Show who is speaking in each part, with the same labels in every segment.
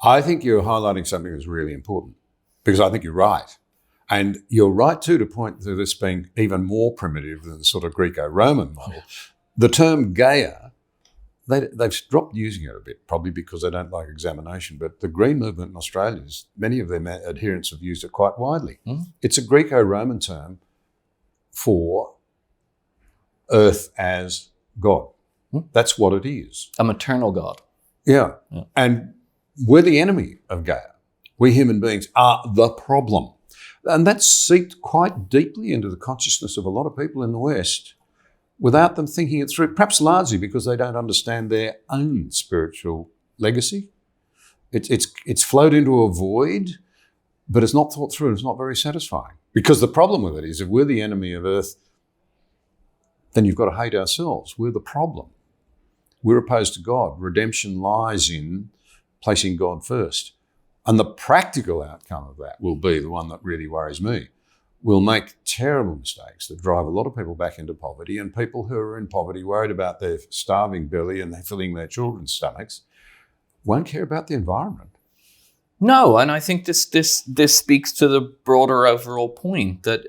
Speaker 1: I think you're highlighting something that's really important, because I think you're right. And you're right too to point to this being even more primitive than the sort of Greco-Roman model. The term Gaia, they've dropped using it a bit, probably because they don't like examination, but the Green Movement in Australia, many of their adherents have used it quite widely. It's a Greco-Roman term for Earth as God. That's what it is.
Speaker 2: A maternal God.
Speaker 1: Yeah. And we're the enemy of Gaia. We human beings are the problem. And that's seeped quite deeply into the consciousness of a lot of people in the West without them thinking it through, perhaps largely because they don't understand their own spiritual legacy. It's flowed into a void, but it's not thought through and it's not very satisfying. Because the problem with it is if we're the enemy of Earth, then you've got to hate ourselves. We're the problem. We're opposed to God. Redemption lies in placing God first. And the practical outcome of that will be the one that really worries me. We'll make terrible mistakes that drive a lot of people back into poverty, and people who are in poverty, worried about their starving belly and they're filling their children's stomachs, won't care about the environment.
Speaker 2: No, and I think this speaks to the broader overall point that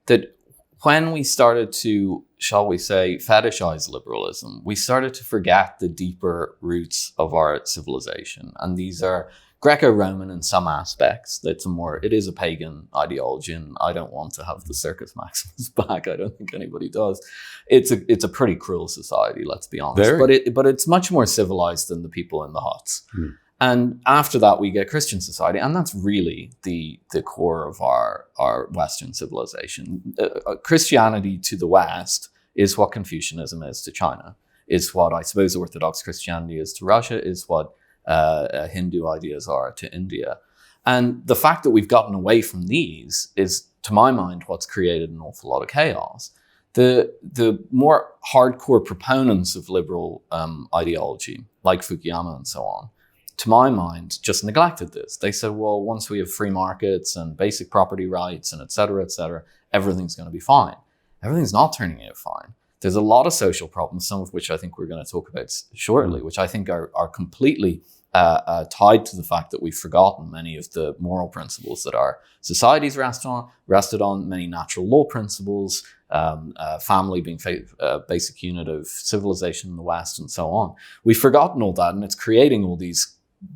Speaker 2: that when we started to, shall we say, fetishize liberalism, we started to forget the deeper roots of our civilization, and these are Greco-Roman in some aspects. It is a pagan ideology, and I don't want to have the Circus Maximus back. I don't think anybody does. It's a pretty cruel society, let's be honest. But it's much more civilized than the people in the huts. And after that, we get Christian society, and that's really the core of our Western civilization. Christianity to the West is what Confucianism is to China, is what I suppose Orthodox Christianity is to Russia, is what Hindu ideas are to India. And the fact that we've gotten away from these is, to my mind, what's created an awful lot of chaos. The more hardcore proponents of liberal ideology, like Fukuyama and so on, to my mind, just neglected this. They said, well, once we have free markets and basic property rights and et cetera, everything's going to be fine. Everything's not turning out fine. There's a lot of social problems, some of which I think we're going to talk about shortly, which I think are completely tied to the fact that we've forgotten many of the moral principles that our societies rested on, many natural law principles, family being basic unit of civilization in the West, and so on. We've forgotten all that, and it's creating all these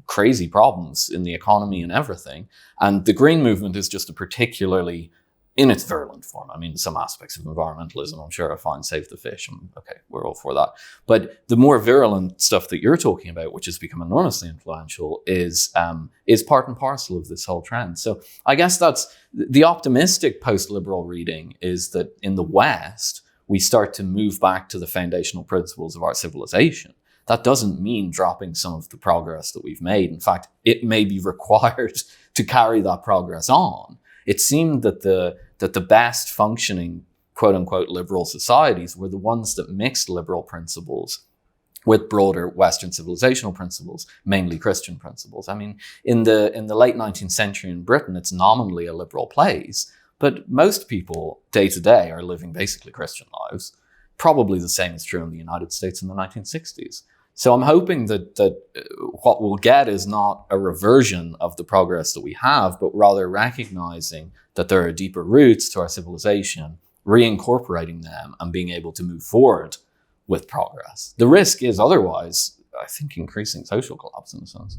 Speaker 2: crazy problems in the economy and everything. And the Green Movement is just a particularly, in its virulent form. I mean, some aspects of environmentalism, I'm sure I find save the fish. And okay, we're all for that. But the more virulent stuff that you're talking about, which has become enormously influential, is part and parcel of this whole trend. So I guess that's the optimistic post-liberal reading, is that in the West, we start to move back to the foundational principles of our civilization. That doesn't mean dropping some of the progress that we've made. In fact, it may be required to carry that progress on. It seemed that the best functioning, quote unquote, liberal societies were the ones that mixed liberal principles with broader Western civilizational principles, mainly Christian principles. I mean, in the late 19th century in Britain, it's nominally a liberal place, but most people day to day are living basically Christian lives. Probably the same is true in the United States in the 1960s. So I'm hoping that what we'll get is not a reversion of the progress that we have, but rather recognizing that there are deeper roots to our civilization, reincorporating them and being able to move forward with progress. The risk is otherwise, I think, increasing social collapse in a sense.